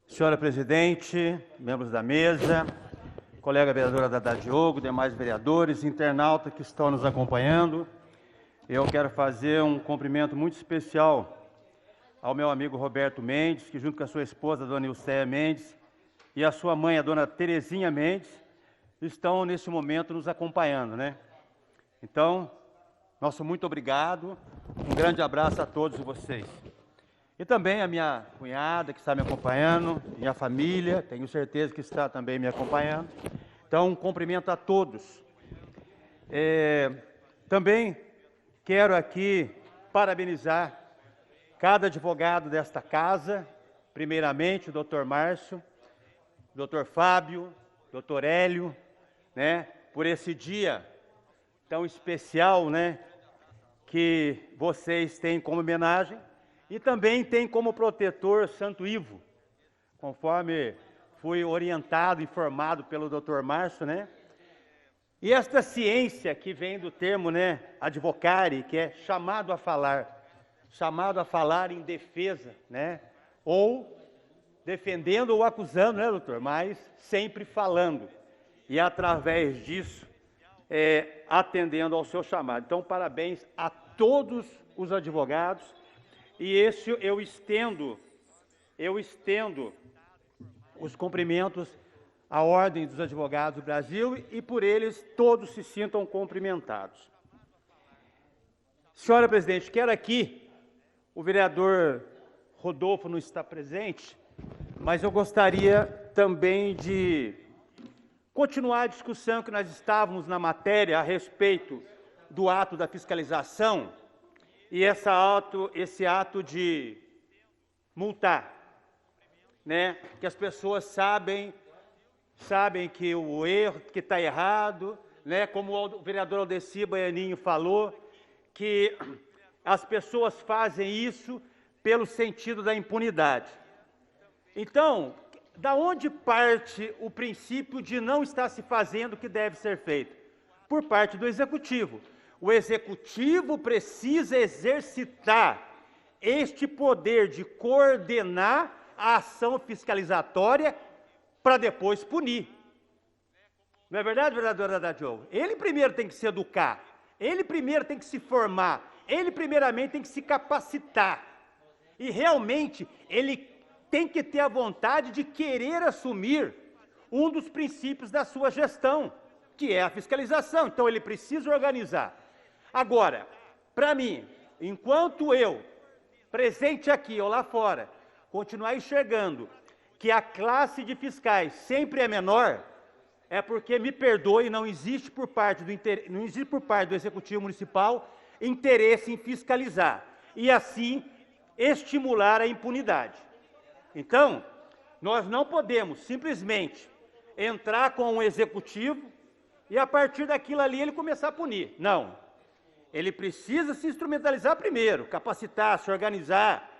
Senhora presidente, membros da mesa, colega vereadora Dada Diogo, demais vereadores, internautas que estão nos acompanhando, eu quero fazer um cumprimento muito especial ao meu amigo Roberto Mendes, que junto com a sua esposa, a dona Ilcéia Mendes, e a sua mãe, a dona Terezinha Mendes, estão neste momento nos acompanhando, né? Então, nosso muito obrigado, um grande abraço a todos vocês. E também a minha cunhada que está me acompanhando, minha família, tenho certeza que está também me acompanhando. Então, um cumprimento a todos. Também quero aqui parabenizar cada advogado desta casa, primeiramente o doutor Márcio, o doutor Fábio, o doutor Hélio, né, por esse dia tão especial, né, que vocês têm como homenagem. E também tem como protetor Santo Ivo, conforme fui orientado, informado pelo Dr. Márcio, né? E esta ciência que vem do termo, né, advocare, que é chamado a falar em defesa, né? Ou defendendo ou acusando, né, doutor? Mas sempre falando. E através disso, atendendo ao seu chamado. Então, parabéns a todos os advogados. E esse eu estendo os cumprimentos à Ordem dos Advogados do Brasil e por eles todos se sintam cumprimentados. Senhora presidente, quero aqui, o vereador Rodolfo não está presente, mas eu gostaria também de continuar a discussão que nós estávamos na matéria a respeito do ato da fiscalização, e esse ato de multar, né? Que as pessoas sabem que o erro, que está errado, né? Como o vereador Aldeci Baianinho falou, que as pessoas fazem isso pelo sentido da impunidade. Então, da onde parte o princípio de não estar se fazendo o que deve ser feito? Por parte do Executivo. O Executivo precisa exercitar este poder de coordenar a ação fiscalizatória para depois punir. Não é verdade, vereadora Dada Diogo? Ele primeiro tem que se educar, ele primeiro tem que se formar, ele primeiramente tem que se capacitar. E realmente ele tem que ter a vontade de querer assumir um dos princípios da sua gestão, que é a fiscalização. Então ele precisa organizar. Agora, para mim, enquanto eu, presente aqui ou lá fora, continuar enxergando que a classe de fiscais sempre é menor, é porque, me perdoe, não existe por parte do Executivo Municipal interesse em fiscalizar e, assim, estimular a impunidade. Então, nós não podemos simplesmente entrar com o Executivo e, a partir daquilo ali, ele começar a punir. Não. Ele precisa se instrumentalizar primeiro, capacitar, se organizar,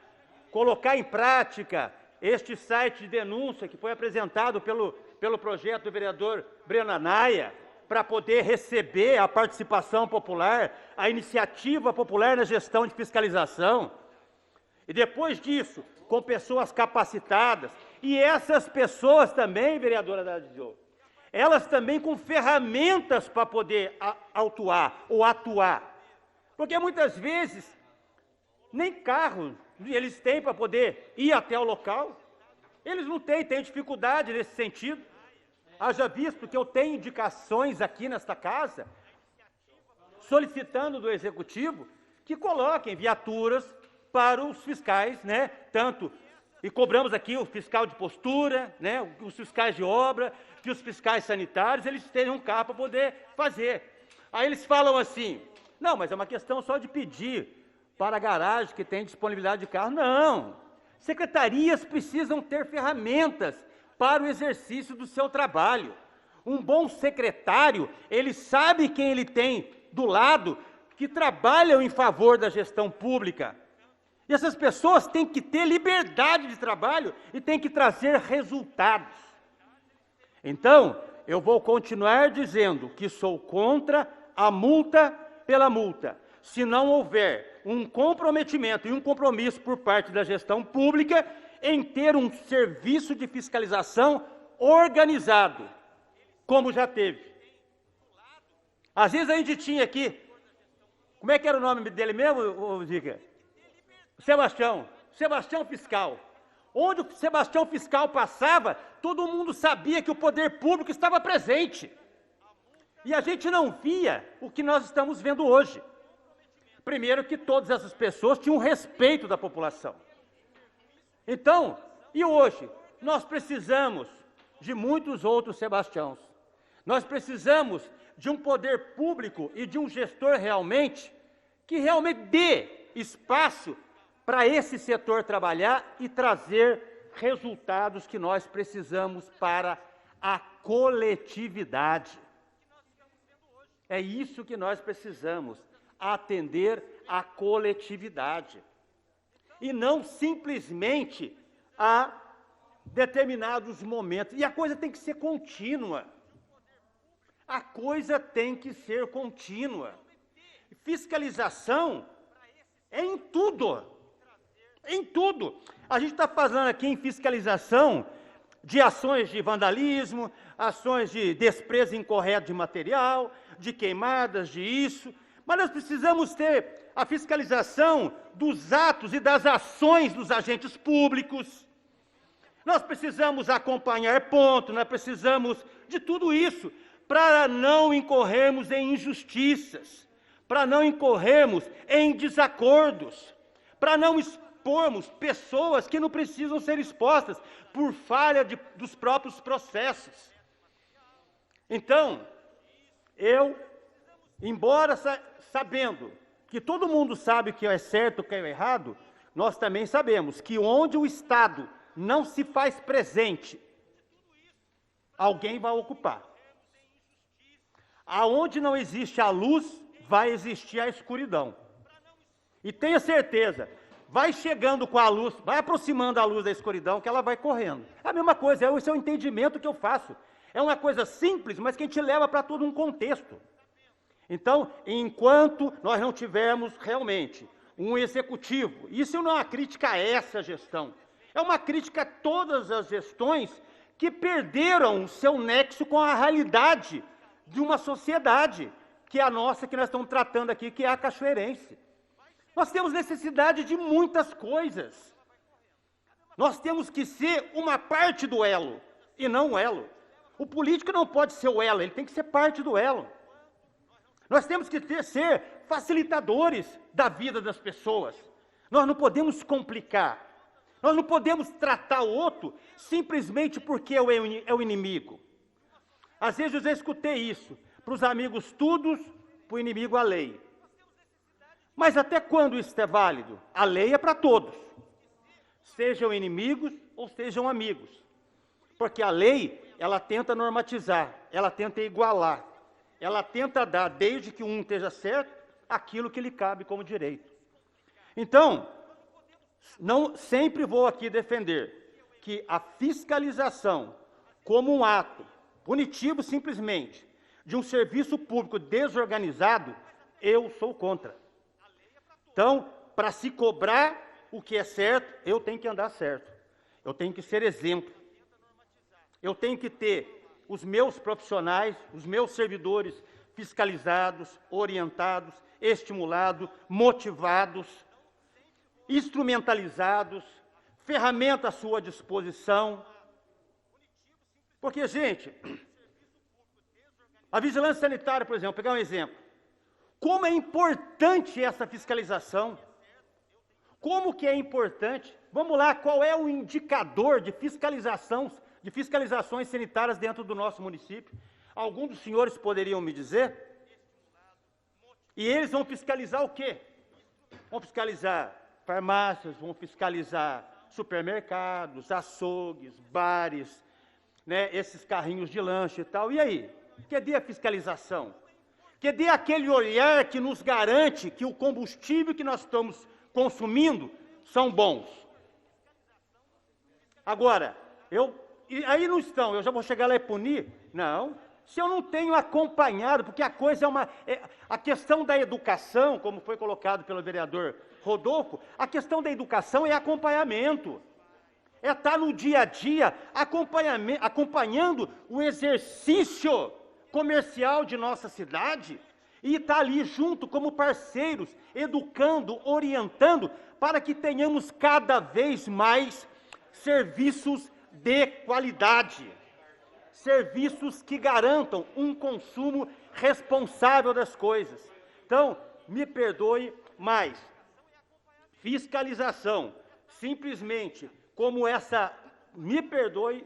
colocar em prática este site de denúncia que foi apresentado pelo projeto do vereador Breno Anaia, para poder receber a participação popular, a iniciativa popular na gestão de fiscalização. E depois disso, com pessoas capacitadas, e essas pessoas também, vereadora Dada Diogo, elas também com ferramentas para poder atuar. Porque muitas vezes, nem carro eles têm para poder ir até o local. Eles não têm dificuldade nesse sentido. Haja visto que eu tenho indicações aqui nesta casa, solicitando do Executivo que coloquem viaturas para os fiscais, né? E cobramos aqui o fiscal de postura, né? Os fiscais de obra, que os fiscais sanitários, eles tenham um carro para poder fazer. Aí eles falam assim, não, mas é uma questão só de pedir para a garagem que tem disponibilidade de carro. Não, secretarias precisam ter ferramentas para o exercício do seu trabalho. Um bom secretário, ele sabe quem ele tem do lado que trabalham em favor da gestão pública. E essas pessoas têm que ter liberdade de trabalho e têm que trazer resultados. Então, eu vou continuar dizendo que sou contra a multa pela multa. Se não houver um comprometimento e um compromisso por parte da gestão pública em ter um serviço de fiscalização organizado, como já teve. Às vezes a gente tinha aqui, como é que era o nome dele mesmo, Zica? Sebastião Fiscal. Onde o Sebastião Fiscal passava, todo mundo sabia que o poder público estava presente. E a gente não via o que nós estamos vendo hoje. Primeiro que todas essas pessoas tinham respeito da população. Então, e hoje? Nós precisamos de muitos outros Sebastiãos. Nós precisamos de um poder público e de um gestor que realmente dê espaço para esse setor trabalhar e trazer resultados que nós precisamos para a coletividade. É isso que nós precisamos, atender a coletividade. E não simplesmente a determinados momentos. E a coisa tem que ser contínua. A coisa tem que ser contínua. Fiscalização é em tudo. Em tudo. A gente está falando aqui em fiscalização de ações de vandalismo, ações de desprezo incorreto de material, de queimadas, de isso. Mas nós precisamos ter a fiscalização dos atos e das ações dos agentes públicos. Nós precisamos acompanhar pontos, nós precisamos de tudo isso para não incorrermos em injustiças, para não incorrermos em desacordos, para não expormos pessoas que não precisam ser expostas por falha dos próprios processos. Então, embora sabendo que todo mundo sabe o que é certo e o que é errado, nós também sabemos que onde o Estado não se faz presente, alguém vai ocupar. Aonde não existe a luz, vai existir a escuridão. E tenha certeza, vai chegando com a luz, vai aproximando a luz da escuridão, que ela vai correndo. É a mesma coisa, esse é o entendimento que eu faço. É uma coisa simples, mas que a gente leva para todo um contexto. Então, enquanto nós não tivermos realmente um executivo, isso não é uma crítica a essa gestão, é uma crítica a todas as gestões que perderam o seu nexo com a realidade de uma sociedade, que é a nossa, que nós estamos tratando aqui, que é a cachoeirense. Nós temos necessidade de muitas coisas. Nós temos que ser uma parte do elo, e não o elo. O político não pode ser o elo, ele tem que ser parte do elo. Nós temos que ser facilitadores da vida das pessoas. Nós não podemos complicar. Nós não podemos tratar o outro simplesmente porque é o inimigo. Às vezes eu já escutei isso. Para os amigos tudo, para o inimigo a lei. Mas até quando isso é válido? A lei é para todos. Sejam inimigos ou sejam amigos. Porque a lei, ela tenta normatizar, ela tenta igualar. Ela tenta dar, desde que um esteja certo, aquilo que lhe cabe como direito. Então, não sempre vou aqui defender que a fiscalização, como um ato punitivo simplesmente, de um serviço público desorganizado, eu sou contra. Então, para se cobrar o que é certo, eu tenho que andar certo. Eu tenho que ser exemplo. Eu tenho que ter os meus profissionais, os meus servidores fiscalizados, orientados, estimulados, motivados, instrumentalizados, ferramenta à sua disposição. Porque, gente, a vigilância sanitária, por exemplo, vou pegar um exemplo. Como é importante essa fiscalização? Como que é importante? Vamos lá, qual é o indicador de fiscalizações sanitárias dentro do nosso município? Algum dos senhores poderiam me dizer? E eles vão fiscalizar o quê? Vão fiscalizar farmácias, vão fiscalizar supermercados, açougues, bares, né, esses carrinhos de lanche e tal. E aí? Cadê a fiscalização? Cadê aquele olhar que nos garante que o combustível que nós estamos consumindo são bons? Agora, aí não estão, eu já vou chegar lá e punir? Não. Se eu não tenho acompanhado, porque a coisa a questão da educação, como foi colocado pelo vereador Rodolfo, a questão da educação é acompanhamento. é estar no dia a dia acompanhando o exercício comercial de nossa cidade e estar ali junto como parceiros, educando, orientando, para que tenhamos cada vez mais serviços de qualidade, serviços que garantam um consumo responsável das coisas. Então, me perdoe, mas fiscalização, simplesmente como essa, me perdoe,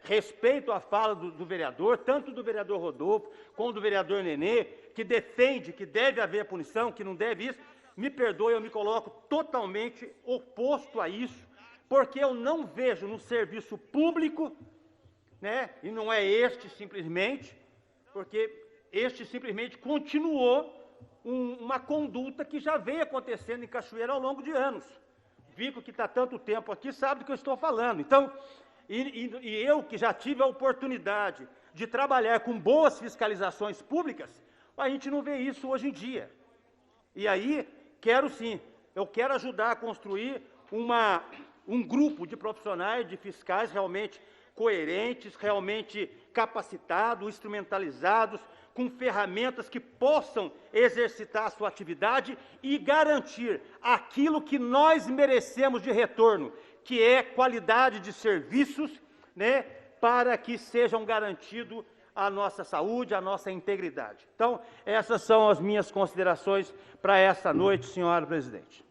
respeito à fala do vereador, tanto do vereador Rodolfo, como do vereador Nenê, que defende que deve haver punição, que não deve isso, me perdoe, eu me coloco totalmente oposto a isso, porque eu não vejo no serviço público, né, e não é este simplesmente, porque este simplesmente continuou uma conduta que já veio acontecendo em Cachoeira ao longo de anos. Vico, que está tanto tempo aqui, sabe do que eu estou falando. Então, e eu que já tive a oportunidade de trabalhar com boas fiscalizações públicas, a gente não vê isso hoje em dia. E aí, eu quero ajudar a construir um grupo de profissionais, de fiscais realmente coerentes, realmente capacitados, instrumentalizados, com ferramentas que possam exercitar a sua atividade e garantir aquilo que nós merecemos de retorno, que é qualidade de serviços, né, para que sejam garantidos a nossa saúde, a nossa integridade. Então, essas são as minhas considerações para essa noite, senhora presidente.